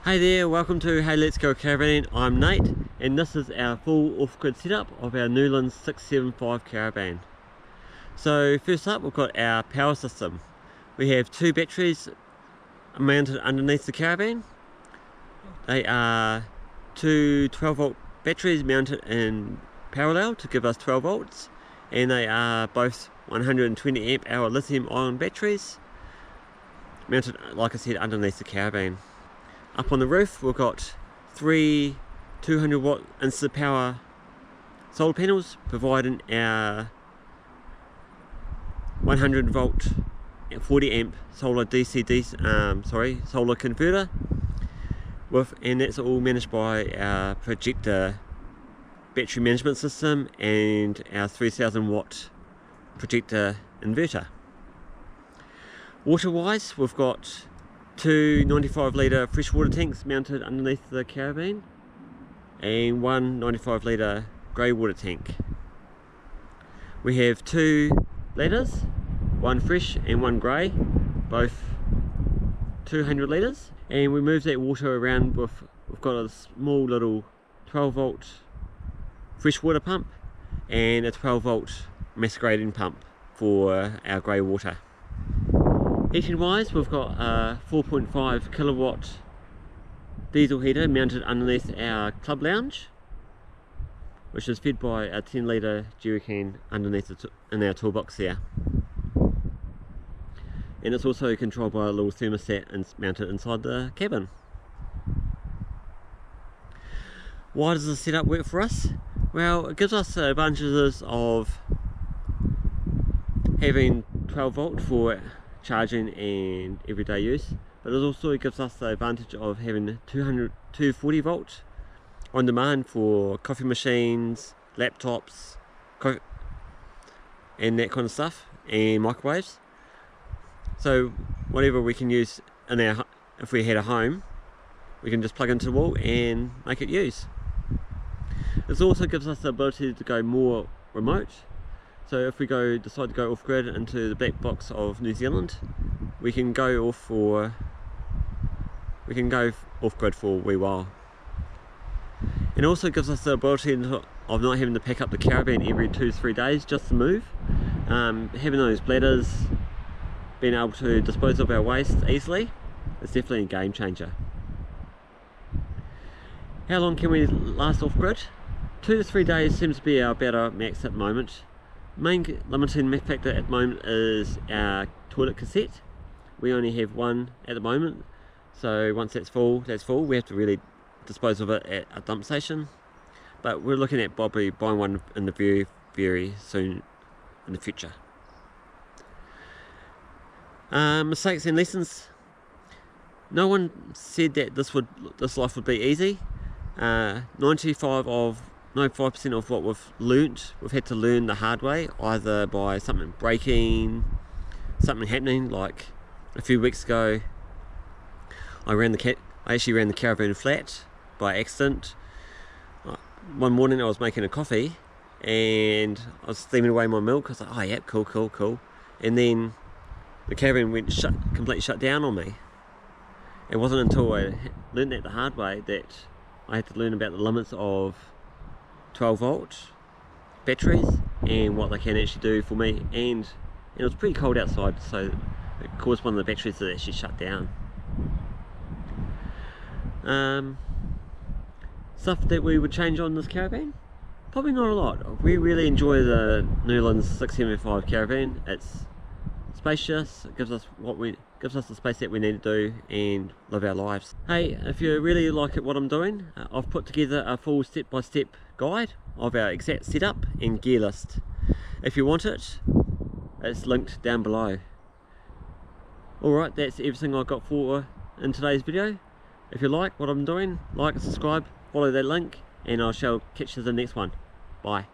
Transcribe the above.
Hey there, welcome to Hey Let's Go Caravanning. I'm Nate and this is our full off-grid setup of our Newlands 675 Caravan. So first up we've got our power system. We have two batteries mounted underneath the Caravan. They are two 12 volt batteries mounted in parallel to give us 12 volts, and they are both 120 amp hour lithium ion batteries mounted, like I said, underneath the Caravan. Up on the roof we've got three 200 watt instant power solar panels providing our 100 volt 40 amp solar solar converter and that's all managed by our projector battery management system and our 3000 watt projector inverter. Water wise, we've got two 95 litre freshwater tanks mounted underneath the Caravan and one 95 litre grey water tank. We have two bladders, one fresh and one grey, both 200 litres, and we move that water around with, we've got a small little 12 volt freshwater pump and a 12 volt masquerading pump for our grey water. Heating wise, we've got a 4.5 kilowatt diesel heater mounted underneath our club lounge, which is fed by a 10 litre jerrycan underneath in our toolbox there. And it's also controlled by a little thermostat and mounted inside the cabin. Why does the setup work for us? Well, it gives us the advantages of having 12 volt for charging and everyday use, but it also gives us the advantage of having 240 volt on demand for coffee machines, laptops, and that kind of stuff, and microwaves. So whatever we can use in our, if we had a home, we can just plug into the wall and make it use. This also gives us the ability to go more remote. So if we decide to go off-grid into the black box of New Zealand, we can go off-grid for a wee while. It also gives us the ability of not having to pack up the Caravan every 2-3 days just to move. Having those bladders, being able to dispose of our waste easily, is definitely a game changer. How long can we last off-grid? 2 to 3 days seems to be our better max at the moment. Main limiting factor at the moment is our toilet cassette. We only have one at the moment, so once that's full, we have to really dispose of it at a dump station, but we're looking at probably buying one in the very soon in the future. Mistakes and lessons. No one said that this life would be easy. 95% of what we've had to learn the hard way, either by something breaking, something happening. Like a few weeks ago, I actually ran the Caravan flat by accident. One morning I was making a coffee and I was steaming away my milk. I was like, oh yeah, cool. And then the Caravan went completely shut down on me. It wasn't until I learned that the hard way that I had to learn about the limits of 12 volt batteries and what they can actually do for me, and it was pretty cold outside, so it caused one of the batteries to actually shut down. Stuff that we would change on this Caravan? Probably not a lot. We really enjoy the Newlands 675 Caravan. It's spacious, it gives us the space that we need to do and live our lives. Hey, if you really like what I'm doing, I've put together a full step-by-step guide of our exact setup and gear list. If you want it, it's linked down below. Alright, that's everything I got for in today's video. If you like what I'm doing, like and subscribe, follow that link, and I shall catch you in the next one. Bye.